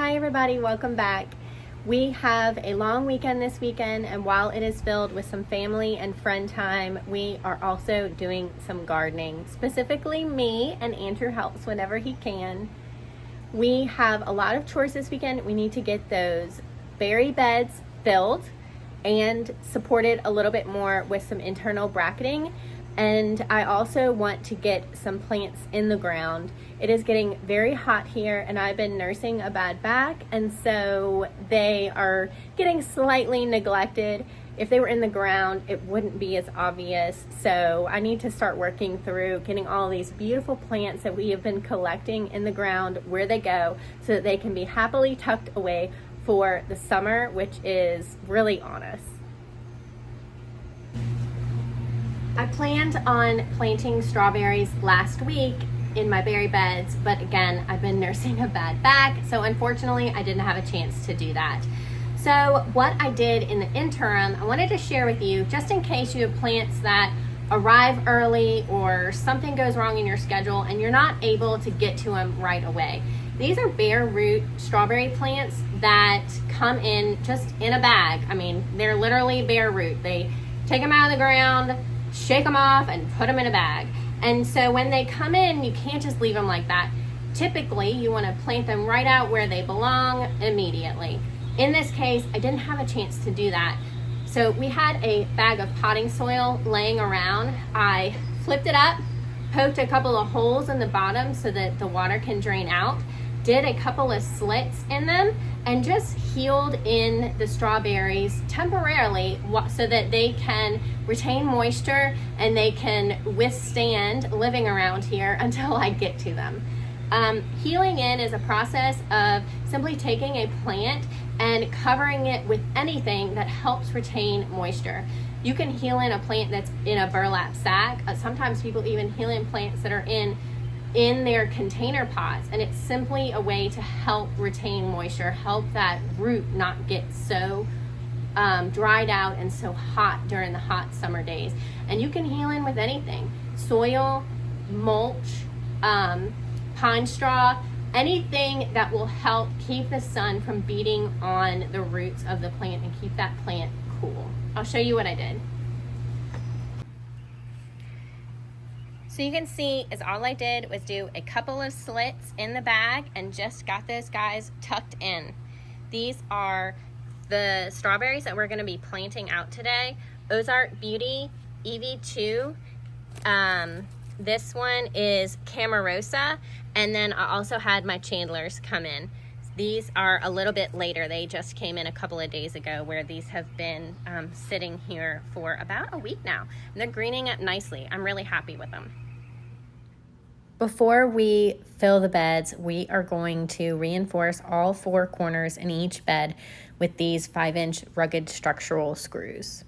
Hi everybody, welcome back. We have a long weekend this weekend, and while it is filled with some family and friend time, we are also doing some gardening. Specifically me, and Andrew helps whenever he can. We have a lot of chores this weekend. We need to get those berry beds filled and supported a little bit more with some internal bracketing. And I also want to get some plants in the ground. It is getting very hot here, and I've been nursing a bad back, and so they are getting slightly neglected. If they were in the ground, it wouldn't be as obvious. So I need to start working through getting all these beautiful plants that we have been collecting in the ground where they go, so that they can be happily tucked away for the summer, which is really on us. I planned on planting strawberries last week in my berry beds, but again, I've been nursing a bad back, so unfortunately I didn't have a chance to do that. So what I did in the interim, I wanted to share with you, just in case you have plants that arrive early or something goes wrong in your schedule and you're not able to get to them right away. These are bare root strawberry plants that come in just in a bag. I mean, they're literally bare root. They take them out of the ground, shake them off, and put them in a bag. And so when they come in, you can't just leave them like that. Typically, you want to plant them right out where they belong immediately. In this case, I didn't have a chance to do that. So we had a bag of potting soil laying around. I flipped it up, poked a couple of holes in the bottom so that the water can drain out, did a couple of slits in them, and just healed in the strawberries temporarily so that they can retain moisture and they can withstand living around here until I get to them. Healing in is a process of simply taking a plant and covering it with anything that helps retain moisture. You can heal in a plant that's in a burlap sack. Sometimes people even heal in plants that are in their container pots, and it's simply a way to help retain moisture, help that root not get so dried out and so hot during the hot summer days. And you can heal in with anything: soil, mulch, pine straw, anything that will help keep the sun from beating on the roots of the plant and keep that plant cool. I'll show you what I did. So you can see is all I did was do a couple of slits in the bag and just got those guys tucked in. These are the strawberries that we're going to be planting out today. Ozark Beauty, Evie 2. This one is Camarosa, and then I also had my Chandlers come in. These are a little bit later. They just came in a couple of days ago, where these have been sitting here for about a week now. And they're greening up nicely. I'm really happy with them. Before we fill the beds, we are going to reinforce all four corners in each bed with these 5-inch rugged structural screws.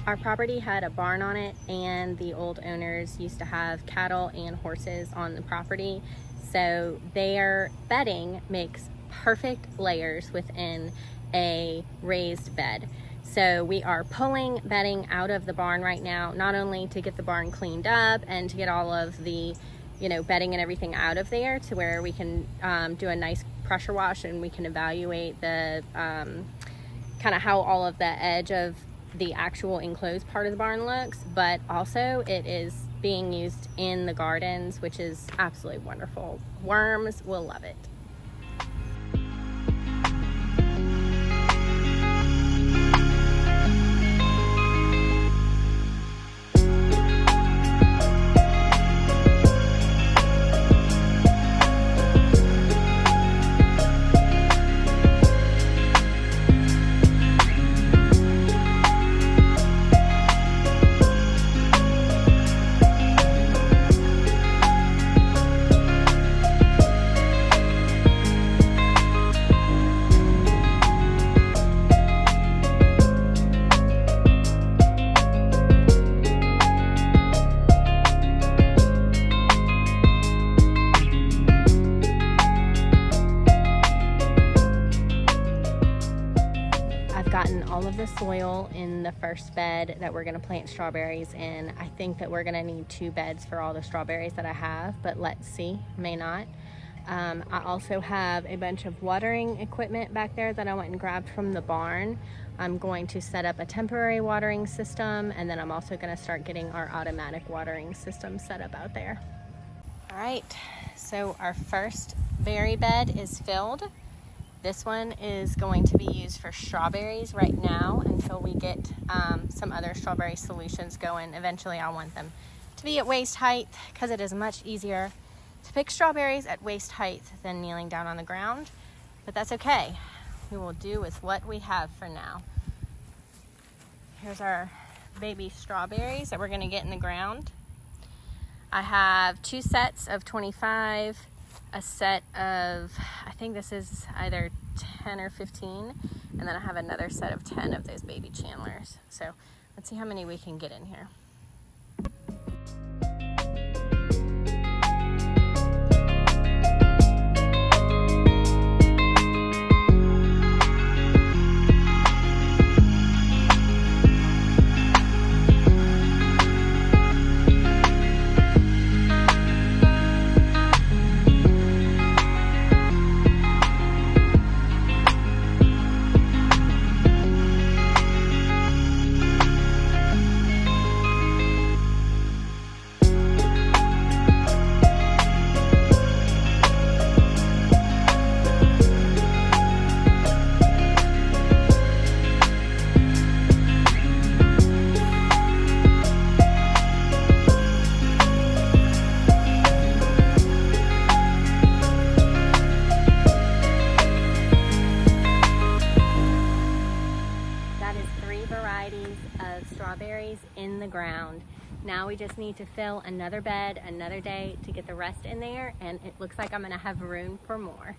Our property had a barn on it, and the old owners used to have cattle and horses on the property, so their bedding makes perfect layers within a raised bed. So we are pulling bedding out of the barn right now, not only to get the barn cleaned up and to get all of the bedding and everything out of there to where we can do a nice pressure wash, and we can evaluate the kind of how all of the edge of the actual enclosed part of the barn looks, but also it is being used in the gardens, which is absolutely wonderful. Worms will love it. the soil in the first bed that we're gonna plant strawberries in. I think that we're gonna need 2 beds for all the strawberries that I have, but let's see, may not. I also have a bunch of watering equipment back there that I went and grabbed from the barn. I'm going to set up a temporary watering system, and then I'm also gonna start getting our automatic watering system set up out there. All right, so our first berry bed is filled. This one is going to be used for strawberries right now until we get some other strawberry solutions going. Eventually I want them to be at waist height because it is much easier to pick strawberries at waist height than kneeling down on the ground, but that's okay. We will do with what we have for now. Here's our baby strawberries that we're gonna get in the ground. I have 2 sets of 25, a set of, I think this is either 10 or 15, and then I have another set of 10 of those baby Chandlers. So let's see how many we can get in here. Varieties of strawberries in the ground. Now we just need to fill another bed another day to get the rest in there, and it looks like I'm gonna have room for more.